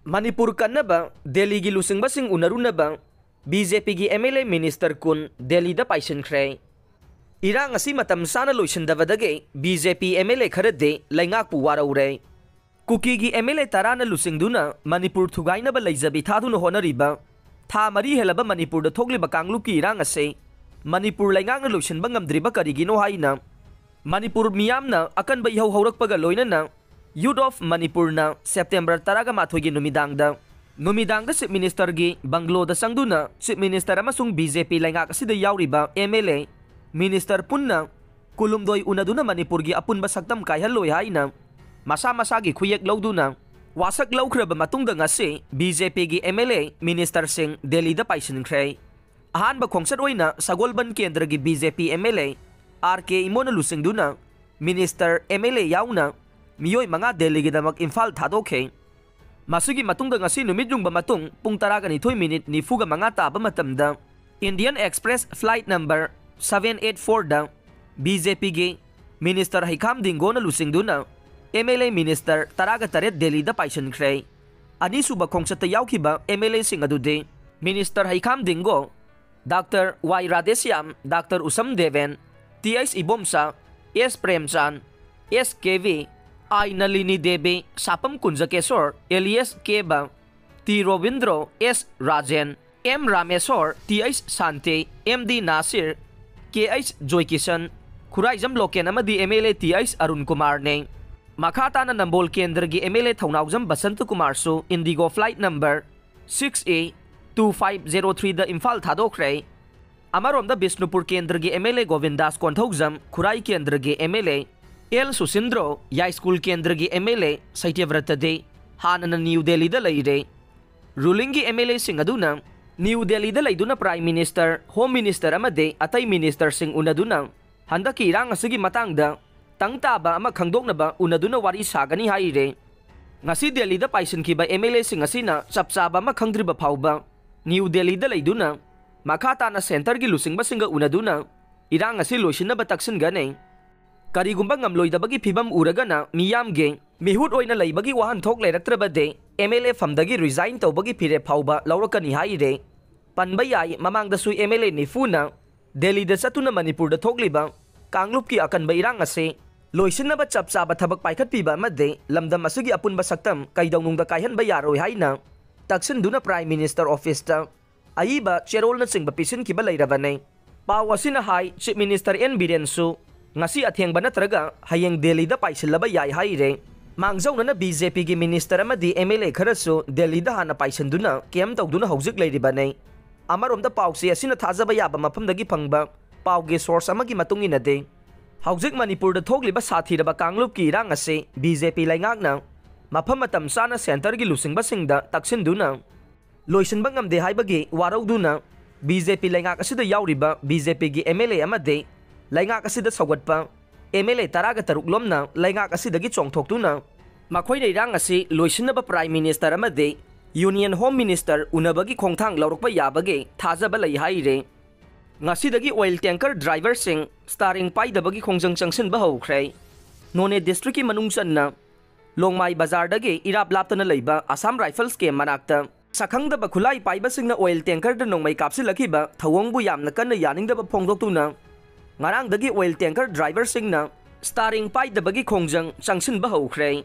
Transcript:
मणिपुर कन्नबा दिल्ली की लुसिंगबसिंग उनरुनबा बीजेपी की MLA minister कुन दिल्ली दा पाइसनख्रे इरांग असी मतम साना लोइसंदबदगे बीजेपी एमएलए खरदे लैंगाकपु वारौरे कुकी की एमएलए तराना लुसिंगदुना मणिपुर थुगाइनबा लैजबी थादुना होनरिबा था मरी हेलबा मणिपुर दा थोगलिबा कांगलुकी इरांग असे मणिपुर लैंगांगना लोइसनबा ngamdriba करिगिनो हाइना मणिपुर मियामना अकनबा इहौ हौरकपगा लोइनना यूथ ऑफ मणिपुर सेप्टेम्बर 13 की नुमिदांग चीफ मिनिस्टर की बंगलोद संगदुना चीफ मिनिस्टर बीजेपी लैंगाक एमएलए मिनिस्टर पुन्ना कुलुमदोई उनदुना मणिपुर की अपुनबा सक्तम कायहलोय हाइना मसा मसा की खुयेक लौदुना वासक लौख्रबा मतुंगदा ngasi बीजेपी की एमएलए मिनिस्टर सिंह दिल्ली दा पाइसनख्रे अहानबा खोंगसत ओइना सगोलबन केंद्र की बीजेपी एमएलए आरके इमोना लुसिंगदुना मिनिस्टर एमएलए याउना मियोय मंगा दिल्ली की दमक इम्फाल थादोखे मासुगी मतुंगदा ngasi नुमित जुंगबा मतुंग पुंग 12 मिनिट 45 ताबा मतमदा इंडियन एक्सप्रेस फ्लाइट नंबर 784 दा बीजेपी के मिनिस्टर हैखाम दिंगोना लुसिंगदुना एमएलए मिनिस्टर 13 दिल्ली दा पाइसनख्रे अनीसुबा खोंगसत याउखिबा एमएलए सिंग अदुदे minister हैखाम दिंगो doctor Y Radheshyam doctor Usam Deven TS Ibomsha S Premchand S KV I Nalini Devi Sapam Kunjakeswar alias Keba T Robindro S Rajen M Rameshwar TS Shanti M D Nasir KH Joykishan Khuraijam Loken अमदी एमएलए टीएस अरुण कुमार ने मखाताना नंबोल केंद्र की एमएलए थौनाउजम बसंत कुमार सु इंडिगो फ्लाइट नंबर 6A2503 द इम्फाल थादोख्रे अमरोम द बिष्णुपुर केंद्र की एमएलए गोविंदास कोंथौजम खुराई केंद्र की एमएलए एल सुसिंद्रो या स्कूल केंद्र की एमएलए सैत्यव्रत दे हानन न्यू दिल्ली द लैरे रूलिंग की एमएलए सिंह अदुना न्यू दिल्ली द लैदुना प्राइम मिनिस्टर होम मिनिस्टर अमदे अतै मिनिस्टर सिंह उनदुना हंदकी इरांग असगी मतांगदा तंगताबा अमा खंगदोकनबा उनदुना वारी सागनी हाइरे ngasi दिल्ली द पाइसनखिबा एमएलए सिंह असिना चपचाबा अमा खंगद्रिबा फाउबा न्यू दिल्ली द लैदुना मखाताना सेंटर की लुसिंगबा सिंग उनदुना इरांग असि लोइसिनबा तक्सिनगने करीगुंबा ngamloidabagi phibam uragana miyamge mihut oina leibagi wahan thok leraktrabade MLA famdagi resign tawbagi phire phauba laurakani haire panba yai mamangda sui MLA nifuna Delhi da satuna Manipur da thokliba Kanglup ki akanba irang ase loisinaba chapchaba thabak paikhat piba madde lamdam asugi apunba saktam kaidawnungda kaihanba yaroi haina taksinduna Prime Minister Office ta aiba cherolna singba pisin kiba leirabane paw asina hai Chief Minister N Biren Su ngasi athengba natraga hayeng Delhi da paisilaba yai haire mangjauna BJP gi minister amadi MLA kharasu Delhi da hana paisanduna kem tawduna hojik leiribane amarom da pawsi asina thajaba yaba mafamdagi phangba pawge source amagi matungi nade hojik Manipur da thogliba sathiraba Kanglup ki irang ase BJP laingakna mafam matam sana center gi lusingba singda taksinduna loisinba ngamde haibagi warauduna BJP laingak asida yauriba BJP gi MLA amade laingak asida sawatpa MLA 13 lomna laingak asidagi chongthoktuna makhoi reirang asi loisinaba Prime Minister amade Union Home Minister unabagi khongthang laurokpa yabage thajaba lai haire ngasidagi oil tanker driver sing starring paidabagi khongjang changsin ba haukhre None district ki manungsanna Longmai bazar dagi irap laptana leiba Assam Rifles ke manakta sakhangdaba khulai paiba singna oil tanker da nongmai kapsilakiba thawongbu yamna kanna yaningdaba phongdoktuna ngarang dagi oil tanker driver singna starring paidabagi khongjang changsin ba haukhre